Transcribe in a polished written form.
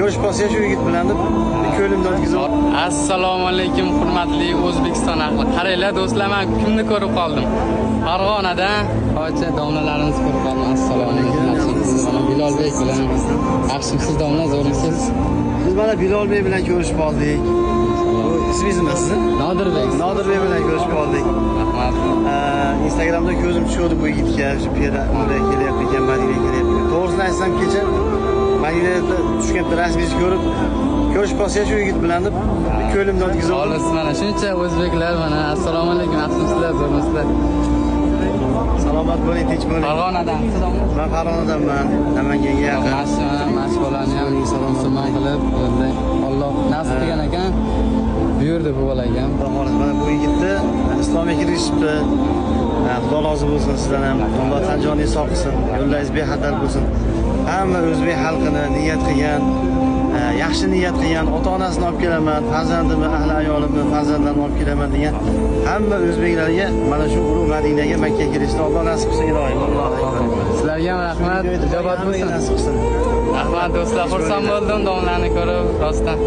Ko'rishpasiya shu yigit bilan deb ko'limda o'tkazib. Assalomu alaykum hurmatli O'zbekiston ahli. Qaranglar do'stlar, men kimni ko'rib qoldim? Farg'onada hoji domlalarimiz ko'rib qoldim. Assalomu alaykum. Mana Bilolbek bilan. Yaxshimisiz domla, zo'rmisiz? Biz mana Bilolbek bilan ko'rishib qoldik. İsmingiz nima sizning? Nodirbek. Nodirbek bilan ko'rishib qoldik. Rahmat. Instagramda ko'zim tushdi bu yigitga, shu piyoda unday kelyapti ekan, Madinaga kelyapti. To'g'risini aytsam kecha Madinada tushgan rasmingizni ko'rib, ko'rishpasiya shu yigit bilan deb ko'limda o'tkazib. Xolos mana shuncha o'zbeklar mana assalomu alaykum, yaxshimisizlar, zo'rmisizlar? Salomat bo'ling, tinch bo'ling. Farg'onadan. Men Farg'onadanman, Namanganga yaqin. Mashg'ullarni ham salom qilib, Alloh nasib qilgan ekan, buyurdi bu bolaga. Mana bu yigitni islomga kirishibdi. Xudo rozi bo'lsin sizdan ham. Alloh tan joningizni sog' qilsin. Yo'llaringiz bexatar bo'lsin. Hamma o'zbek xalqini niyat qilgan, yaxshi niyat qilgan, ota-onasini olib kelaman, farzandimni, ahli ayolimni, farzandlarimni olib kelaman degan hamma o'zbeklarga mana shu ulug' Madinaga, Makkaga kirishni Alloh nasib qilsin, ilohim. Sizlarga ham rahmat, ijobat bo'lsin. Nasib qilsin. Rahmat do'stlar, xursand bo'ldim domlarni ko'rib, rostdan.